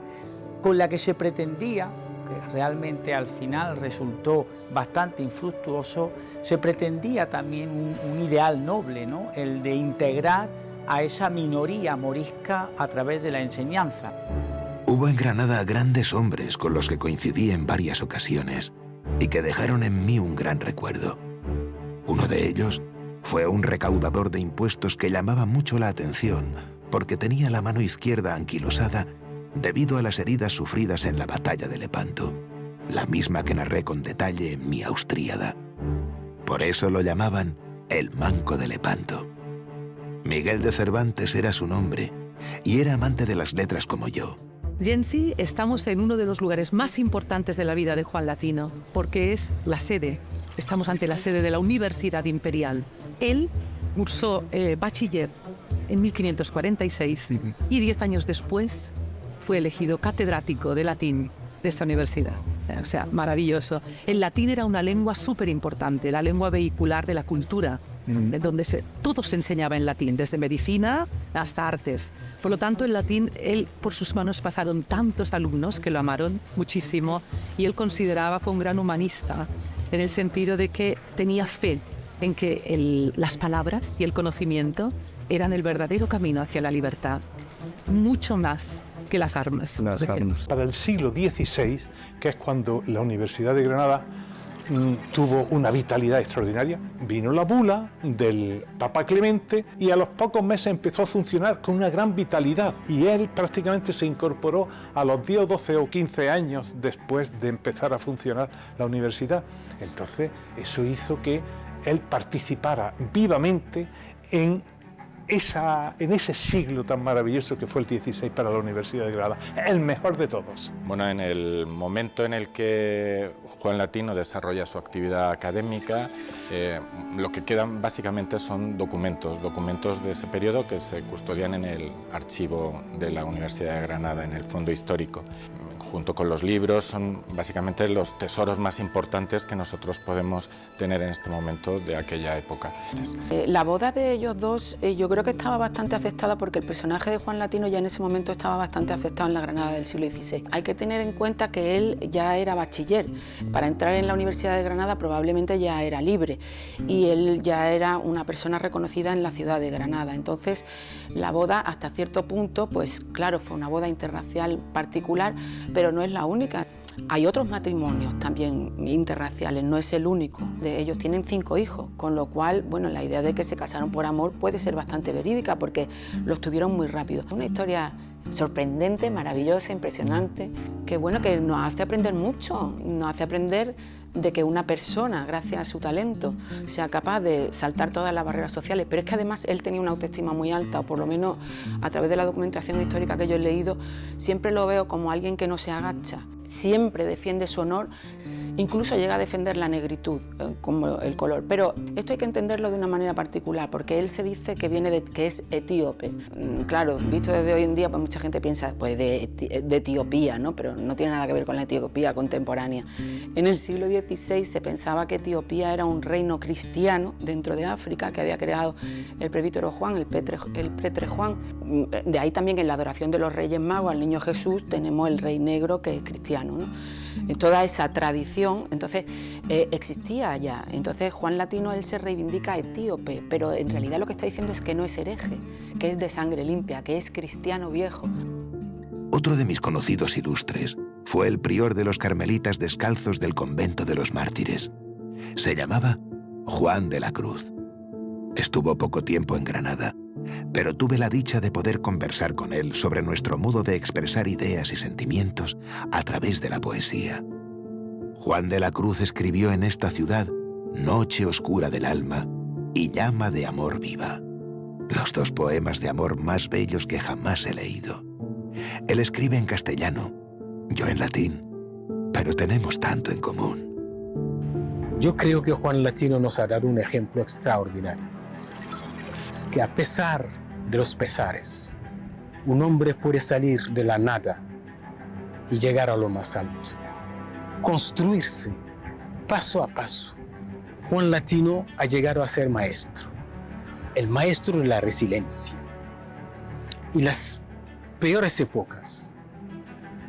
con la que se pretendía, que realmente al final resultó bastante infructuoso, se pretendía también un ideal noble, ¿no?, el de integrar a esa minoría morisca a través de la enseñanza. Hubo en Granada grandes hombres con los que coincidí en varias ocasiones y que dejaron en mí un gran recuerdo. Uno de ellos fue un recaudador de impuestos que llamaba mucho la atención porque tenía la mano izquierda anquilosada debido a las heridas sufridas en la batalla de Lepanto, la misma que narré con detalle en mi Austríada. Por eso lo llamaban el Manco de Lepanto. Miguel de Cervantes era su nombre y era amante de las letras como yo. Y en sí estamos en uno de los lugares más importantes de la vida de Juan Latino, porque es la sede. Estamos ante la sede de la Universidad Imperial. Él cursó bachiller en 1546 y 10 años después fue elegido catedrático de latín de esta universidad. O sea, maravilloso. El latín era una lengua súper importante, la lengua vehicular de la cultura, donde todo se enseñaba en latín, desde medicina hasta artes. Por lo tanto, el latín, por sus manos pasaron tantos alumnos que lo amaron muchísimo, y él consideraba, fue un gran humanista, en el sentido de que tenía fe en que las palabras y el conocimiento eran el verdadero camino hacia la libertad, mucho más que las armas. Para el siglo XVI, que es cuando la Universidad de Granada tuvo una vitalidad extraordinaria, vino la bula del Papa Clemente y a los pocos meses empezó a funcionar con una gran vitalidad, y él prácticamente se incorporó a los 10 o 12 o 15 años después de empezar a funcionar la universidad. Entonces eso hizo que él participara vivamente en ese siglo tan maravilloso que fue el XVI para la Universidad de Granada, el mejor de todos. Bueno, en el momento en el que Juan Latino desarrolla su actividad académica, lo que quedan básicamente son documentos de ese periodo que se custodian en el archivo de la Universidad de Granada, en el fondo histórico. junto con los libros, son básicamente los tesoros más importantes que nosotros podemos tener en este momento de aquella época. La boda de ellos dos yo creo que estaba bastante aceptada porque el personaje de Juan Latino ya en ese momento estaba bastante aceptado en la Granada del siglo XVI. Hay que tener en cuenta que él ya era bachiller. Para entrar en la Universidad de Granada probablemente ya era libre y él ya era una persona reconocida en la ciudad de Granada. Entonces la boda hasta cierto punto, pues claro, fue una boda interracial particular, pero no es la única. Hay otros matrimonios también interraciales, no es el único. Ellos tienen 5 hijos, con lo cual, bueno, la idea de que se casaron por amor puede ser bastante verídica porque los tuvieron muy rápido. Una historia sorprendente, maravillosa, impresionante, que bueno, que nos hace aprender mucho, nos hace aprender de que una persona, gracias a su talento, sea capaz de saltar todas las barreras sociales, pero es que además él tenía una autoestima muy alta, o por lo menos a través de la documentación histórica que yo he leído, siempre lo veo como alguien que no se agacha, siempre defiende su honor, incluso llega a defender la negritud, como el color. Pero esto hay que entenderlo de una manera particular, porque él se dice que que es etíope. Claro, visto desde hoy en día, pues mucha gente piensa pues, de Etiopía, ¿no? Pero no tiene nada que ver con la Etiopía contemporánea. En el siglo XVI se pensaba que Etiopía era un reino cristiano dentro de África, que había creado el presbítero Juan, el pretre Juan. De ahí también en la adoración de los Reyes Magos al Niño Jesús tenemos el Rey Negro, que es cristiano, ¿no? Toda esa tradición, entonces, existía allá. Entonces, Juan Latino, él se reivindica etíope, pero en realidad lo que está diciendo es que no es hereje, que es de sangre limpia, que es cristiano viejo. Otro de mis conocidos ilustres fue el prior de los carmelitas descalzos del convento de los mártires. Se llamaba Juan de la Cruz. Estuvo poco tiempo en Granada, pero tuve la dicha de poder conversar con él sobre nuestro modo de expresar ideas y sentimientos a través de la poesía. Juan de la Cruz escribió en esta ciudad Noche oscura del alma y Llama de amor viva, los 2 poemas de amor más bellos que jamás he leído. Él escribe en castellano, yo en latín, pero tenemos tanto en común. Yo creo que Juan Latino nos ha dado un ejemplo extraordinario. Que a pesar de los pesares, un hombre puede salir de la nada y llegar a lo más alto, construirse paso a paso. Juan Latino ha llegado a ser maestro, el maestro de la resiliencia. Y las peores épocas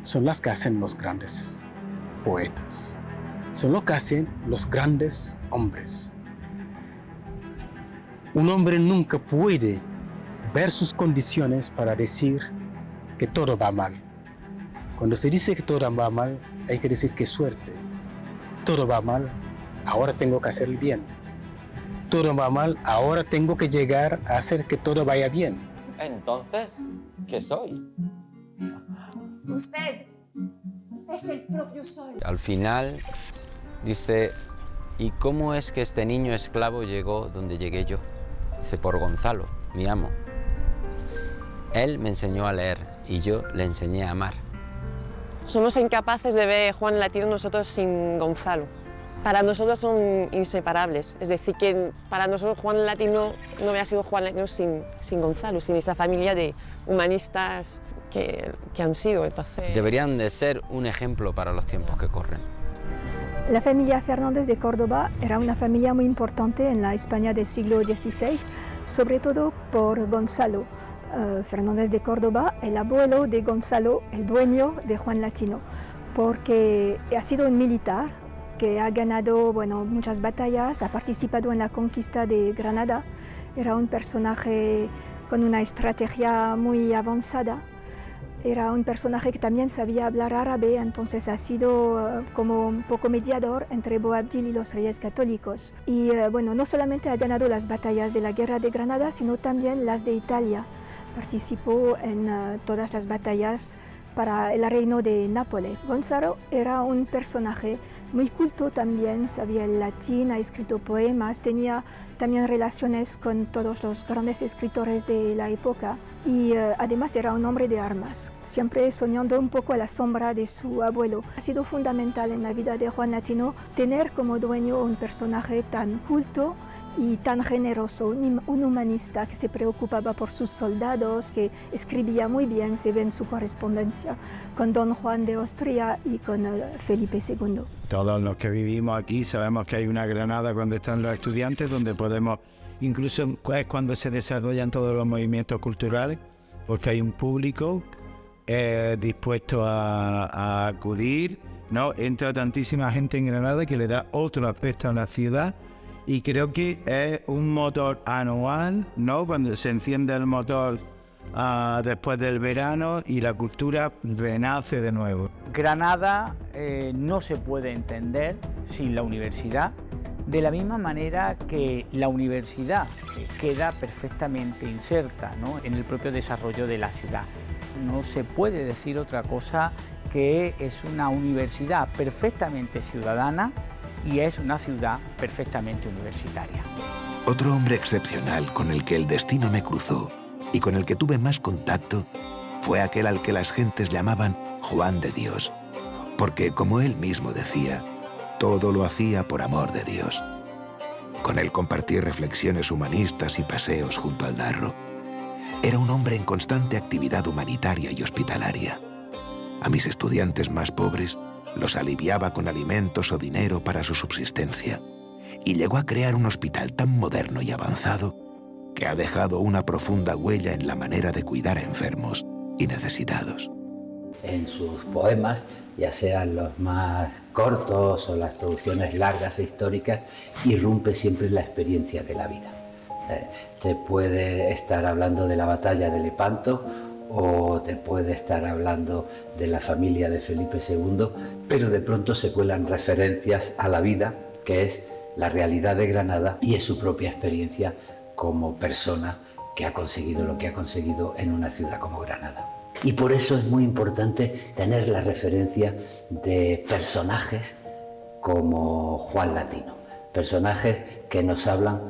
son las que hacen los grandes poetas, son lo que hacen los grandes hombres. Un hombre nunca puede ver sus condiciones para decir que todo va mal. Cuando se dice que todo va mal, hay que decir que suerte. Todo va mal, ahora tengo que hacer el bien. Todo va mal, ahora tengo que llegar a hacer que todo vaya bien. Entonces, ¿qué soy? Usted es el propio sol. Al final dice, ¿y cómo es que este niño esclavo llegó donde llegué yo? Dice, por Gonzalo, mi amo. Él me enseñó a leer y yo le enseñé a amar. Somos incapaces de ver Juan Latino nosotros sin Gonzalo. Para nosotros son inseparables. Es decir, que para nosotros Juan Latino no hubiera sido Juan Latino sin Gonzalo, sin esa familia de humanistas que han sido. Entonces... Deberían de ser un ejemplo para los tiempos que corren. La familia Fernández de Córdoba era una familia muy importante en la España del siglo XVI, sobre todo por Gonzalo Fernández de Córdoba, el abuelo de Gonzalo, el dueño de Juan Latino, porque ha sido un militar que ha ganado muchas batallas, ha participado en la conquista de Granada, era un personaje con una estrategia muy avanzada. Era un personaje que también sabía hablar árabe, entonces ha sido como un poco mediador entre Boabdil y los reyes católicos. Y no solamente ha ganado las batallas de la Guerra de Granada, sino también las de Italia. Participó en todas las batallas para el reino de Nápoles. Gonzalo era un personaje muy culto también, sabía el latín, ha escrito poemas, tenía también relaciones con todos los grandes escritores de la época y además era un hombre de armas, siempre soñando un poco a la sombra de su abuelo. Ha sido fundamental en la vida de Juan Latino tener como dueño un personaje tan culto y tan generoso, un humanista que se preocupaba por sus soldados, que escribía muy bien, se ve en su correspondencia con don Juan de Austria y con Felipe II. Todos los que vivimos aquí sabemos que hay una Granada cuando están los estudiantes, donde podemos, incluso es cuando se desarrollan todos los movimientos culturales, porque hay un público dispuesto a acudir, ¿no? Entra tantísima gente en Granada que le da otro aspecto a la ciudad, y creo que es un motor anual, ¿no? Cuando se enciende el motor después del verano y la cultura renace de nuevo. Granada no se puede entender sin la universidad, de la misma manera que la universidad queda perfectamente inserta, ¿no?, en el propio desarrollo de la ciudad. No se puede decir otra cosa que es una universidad perfectamente ciudadana y es una ciudad perfectamente universitaria. Otro hombre excepcional con el que el destino me cruzó y con el que tuve más contacto fue aquel al que las gentes llamaban Juan de Dios, porque, como él mismo decía, todo lo hacía por amor de Dios. Con él compartí reflexiones humanistas y paseos junto al Darro. Era un hombre en constante actividad humanitaria y hospitalaria. A mis estudiantes más pobres los aliviaba con alimentos o dinero para su subsistencia, y llegó a crear un hospital tan moderno y avanzado que ha dejado una profunda huella en la manera de cuidar a enfermos y necesitados. En sus poemas, ya sean los más cortos o las producciones largas e históricas, irrumpe siempre la experiencia de la vida. Te puede estar hablando de la batalla de Lepanto o te puede estar hablando de la familia de Felipe II, pero de pronto se cuelan referencias a la vida, que es la realidad de Granada y es su propia experiencia como persona que ha conseguido lo que ha conseguido en una ciudad como Granada. Y por eso es muy importante tener la referencia de personajes como Juan Latino, personajes que nos hablan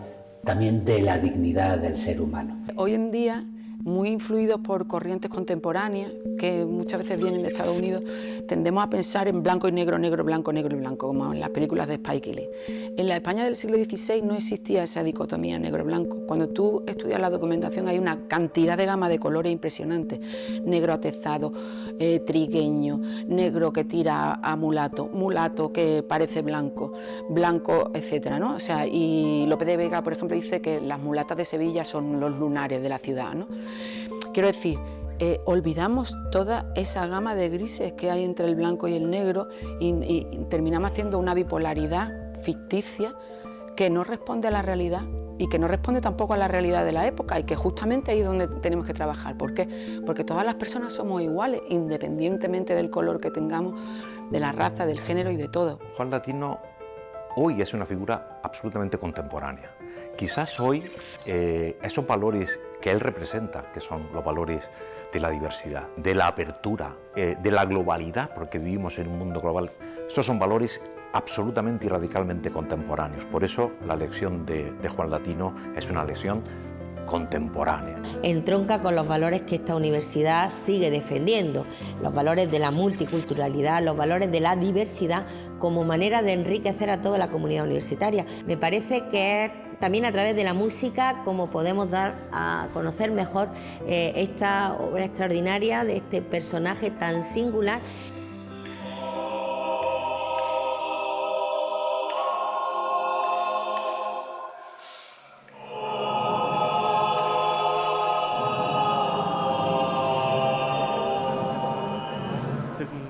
también de la dignidad del ser humano. Hoy en día, muy influidos por corrientes contemporáneas que muchas veces vienen de Estados Unidos, tendemos a pensar en blanco y negro, negro, blanco, negro y blanco, como en las películas de Spike Lee. En la España del siglo XVI no existía esa dicotomía negro-blanco. Cuando tú estudias la documentación hay una cantidad de gama de colores impresionantes. Negro atezado, trigueño, negro que tira a mulato, mulato que parece blanco, blanco, etcétera, ¿no? O sea, y Lope de Vega, por ejemplo, dice que las mulatas de Sevilla son los lunares de la ciudad, ¿no? Quiero decir, olvidamos toda esa gama de grises que hay entre el blanco y el negro y terminamos haciendo una bipolaridad ficticia que no responde a la realidad y que no responde tampoco a la realidad de la época, y que justamente ahí es donde tenemos que trabajar. ¿Por qué? Porque todas las personas somos iguales, independientemente del color que tengamos, de la raza, del género y de todo. Juan Latino hoy es una figura absolutamente contemporánea. Quizás hoy esos valores que él representa, que son los valores de la diversidad, de la apertura, de la globalidad, porque vivimos en un mundo global, esos son valores absolutamente y radicalmente contemporáneos. Por eso la lección de Juan Latino es una lección contemporánea. Entronca con los valores que esta universidad sigue defendiendo, los valores de la multiculturalidad, los valores de la diversidad como manera de enriquecer a toda la comunidad universitaria. Me parece que es también a través de la música como podemos dar a conocer mejor esta obra extraordinaria de este personaje tan singular.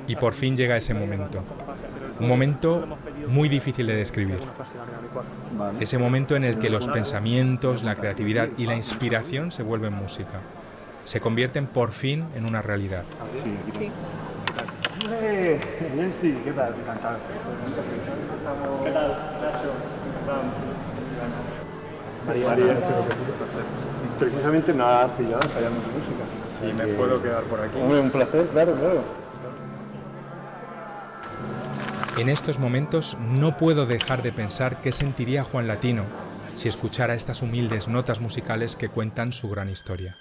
Y por fin llega ese momento. Un momento muy difícil de describir. Ese momento en el que los pensamientos, la creatividad y la inspiración se vuelven música. Se convierten por fin en una realidad. Sí. Sí, ¿qué tal? Encantado. ¿Qué tal, Nacho? María. Precisamente nada has pillado ensayando tu música. Sí, me puedo quedar por aquí. Hombre, un placer, claro. En estos momentos no puedo dejar de pensar qué sentiría Juan Latino si escuchara estas humildes notas musicales que cuentan su gran historia.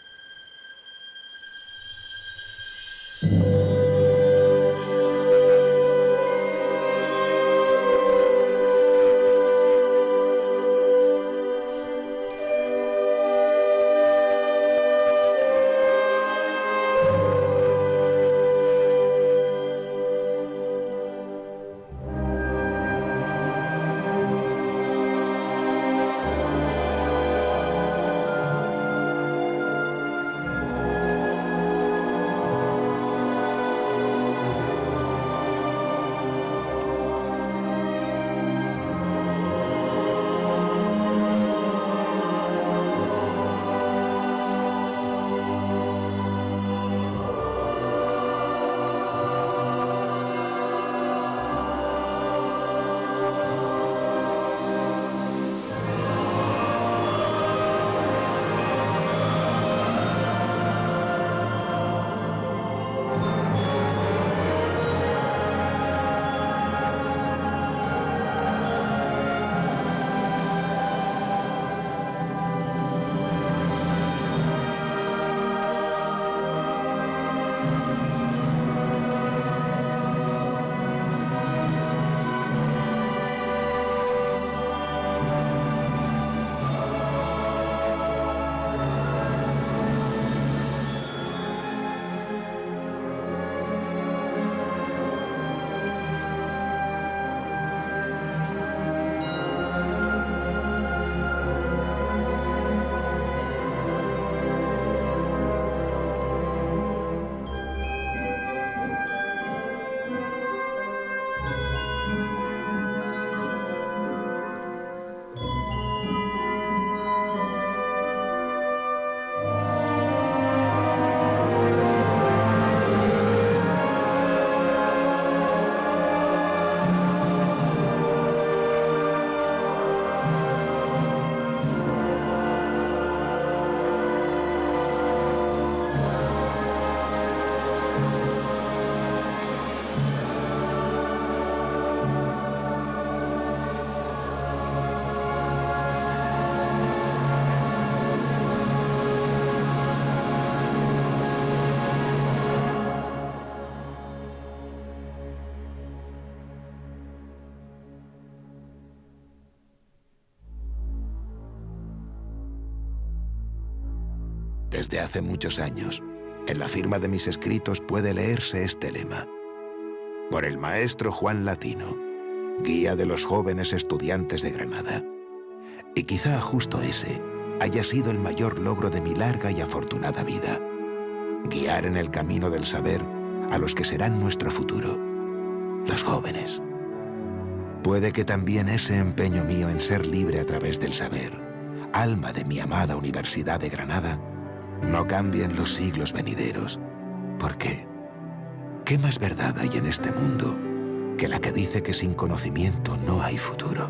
Desde hace muchos años, en la firma de mis escritos puede leerse este lema: por el maestro Juan Latino, guía de los jóvenes estudiantes de Granada. Y quizá justo ese haya sido el mayor logro de mi larga y afortunada vida: guiar en el camino del saber a los que serán nuestro futuro, los jóvenes. Puede que también ese empeño mío en ser libre a través del saber, alma de mi amada Universidad de Granada, no cambie en los siglos venideros. ¿Por qué? ¿Qué más verdad hay en este mundo que la que dice que sin conocimiento no hay futuro?